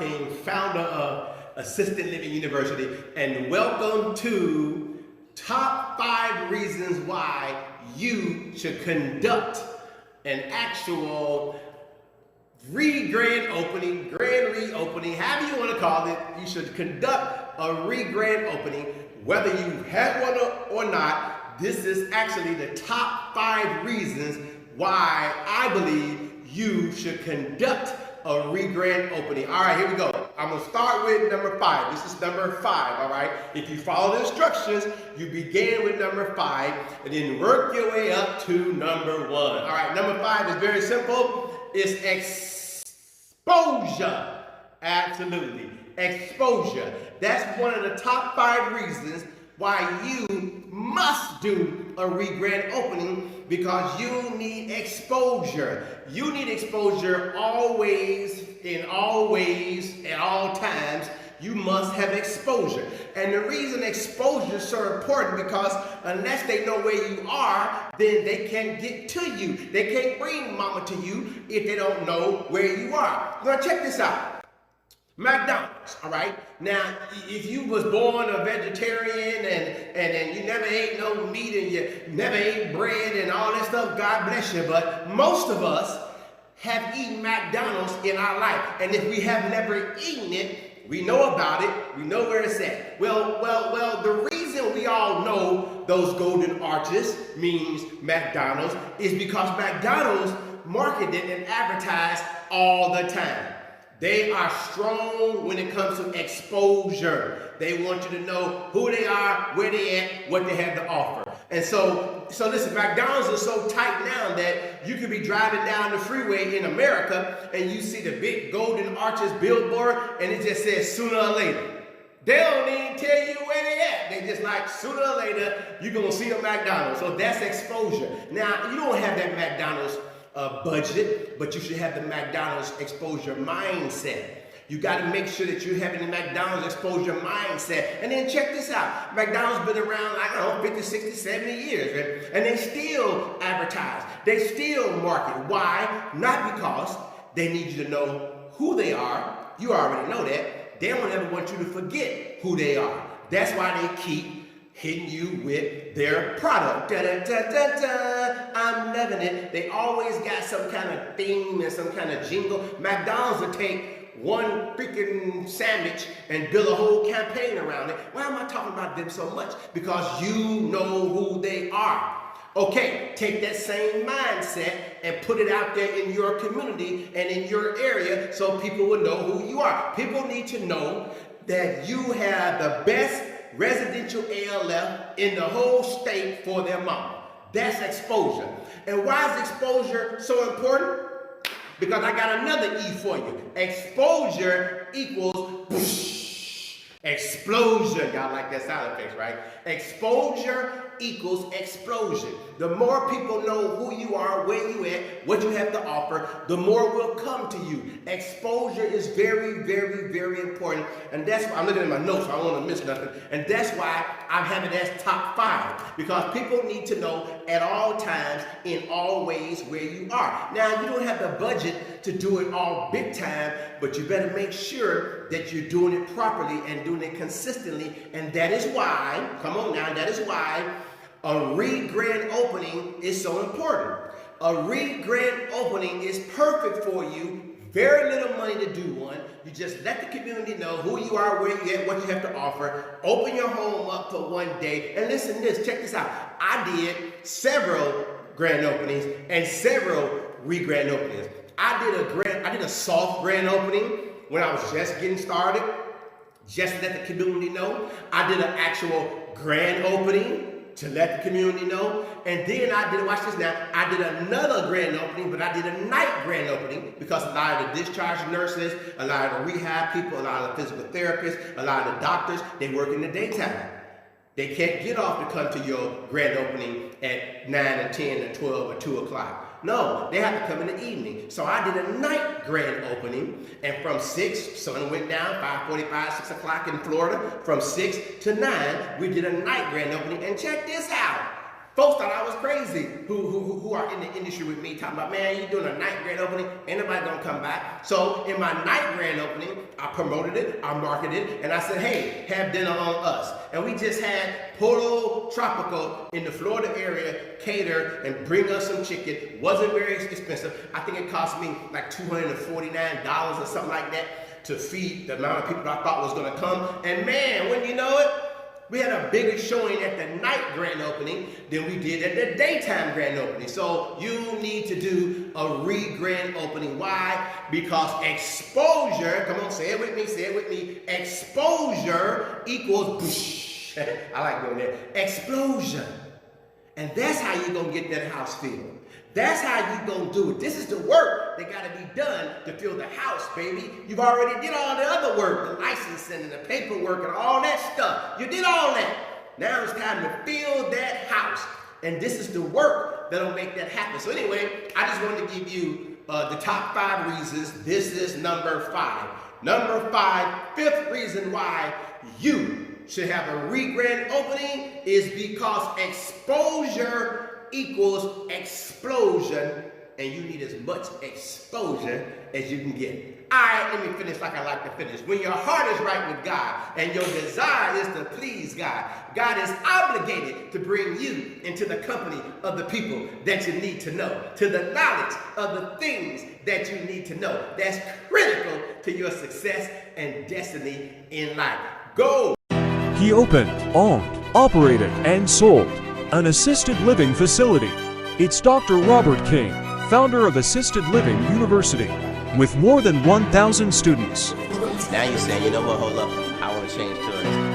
King, founder of Assisted Living University, and welcome to Top 5 Reasons Why You Should Conduct an Actual grand reopening, however you want to call it. You should conduct a grand opening, whether you have one or not. This is actually the top 5 reasons why I believe you should conduct a grand opening. All right, here we go. I'm going to start with number 5. This is number 5, all right? If you follow the instructions, you begin with number 5 and then work your way up to number 1. All right, number 5 is very simple. It's exposure. Absolutely. Exposure. That's one of the top 5 reasons why you must do a grand opening, because you need exposure. You need exposure always, in all ways, at all times. You must have exposure. And the reason exposure is so important, because unless they know where you are, then they can't get to you. They can't bring mama to you if they don't know where you are. Now check this out. McDonald's, all right? Now, if you was born a vegetarian and you never ate no meat and you never ate bread and all that stuff, God bless you. But most of us have eaten McDonald's in our life. And if we have never eaten it, we know about it. We know where it's at. Well, the reason we all know those golden arches means McDonald's is because McDonald's marketed and advertised all the time. They are strong when it comes to exposure. They want you to know who they are, where they at, what they have to offer. And so listen, McDonald's is so tight now that you could be driving down the freeway in America and you see the big golden arches billboard and it just says sooner or later. They don't even tell you where they at. They just like sooner or later you're going to see a McDonald's. So that's exposure. Now, you don't have that McDonald's budget, but you should have the McDonald's exposure mindset. You got to make sure that you're having the McDonald's exposure mindset. And then check this out. McDonald's been around, like, I don't know, 50, 60, 70 years, right? And they still advertise. They still market. Why? Not because they need you to know who they are. You already know that. They don't ever want you to forget who they are. That's why they keep hitting you with their product. Da, da, da, da, da. I'm loving it. They always got some kind of theme and some kind of jingle. McDonald's will take one freaking sandwich and build a whole campaign around it. Why am I talking about them so much? Because you know who they are. Okay, take that same mindset and put it out there in your community and in your area so people will know who you are. People need to know that you have the best residential ALF in the whole state for their mama. That's exposure. And why is exposure so important? Because I got another E for you. Exposure equals whoosh, explosion. Y'all like that sound effects, right? Exposure equals explosion. The more people know who you are, where you at, what you have to offer, the more will come to you. Exposure is very, very, very important. And that's why I'm looking at my notes, so I don't want to miss nothing. And that's why I have it as top 5. Because people need to know at all times, in all ways, where you are. Now, you don't have the budget to do it all big time, but you better make sure that you're doing it properly and doing it consistently. And that is why, come on now, that is why a grand opening is so important. A grand opening is perfect for you. Very little money to do one. You just let the community know who you are, where you at, what you have to offer. Open your home up for one day. And listen to this, check this out. I did several grand openings and several grand openings. I did a soft grand opening when I was just getting started, just to let the community know. I did an actual grand opening to let the community know. And then I did, watch this now, I did another grand opening, but I did a night grand opening because a lot of the discharge nurses, a lot of the rehab people, a lot of the physical therapists, a lot of the doctors, they work in the daytime. They can't get off to come to your grand opening at 9 or 10 or 12 or 2 o'clock. No, they have to come in the evening. So I did a night grand opening, and from 6, sun went down, 5:45, 6 o'clock in Florida. From 6 to 9, we did a night grand opening. And check this out. Folks thought I was crazy who are in the industry with me, talking about, man, you doing a night grand opening, ain't nobody gonna come back. So in my night grand opening, I promoted it, I marketed it, and I said, hey, have dinner on us. And we just had Polo Tropical in the Florida area cater and bring us some chicken. Wasn't very expensive. I think it cost me like $249 or something like that to feed the amount of people I thought was gonna come. And man, when you know it, we had a bigger showing at the night grand opening than we did at the daytime grand opening. So you need to do a re-grand opening. Why? Because exposure, come on, say it with me, exposure equals whoosh. I like doing that. Explosion. And that's how you're going to get that house filled. That's how you're going to do it. This is the work that got to be done to fill the house, baby. You've already did all the other work, the licensing and the paperwork and all that stuff. You did all that. Now it's time to fill that house. And this is the work that'll make that happen. So anyway, I just wanted to give you the top 5 reasons. This is number 5. Number 5, 5th reason why you should have a re-grand opening is because exposure equals explosion, and you need as much exposure as you can get. All right, let me finish like I like to finish. When your heart is right with God and your desire is to please God, God is obligated to bring you into the company of the people that you need to know, to the knowledge of the things that you need to know. That's critical to your success and destiny in life. Go! He opened, owned, operated, and sold an assisted living facility. It's Dr. Robert King, founder of Assisted Living University, with more than 1,000 students. Now you're saying, you know what, hold up, I want to change to it.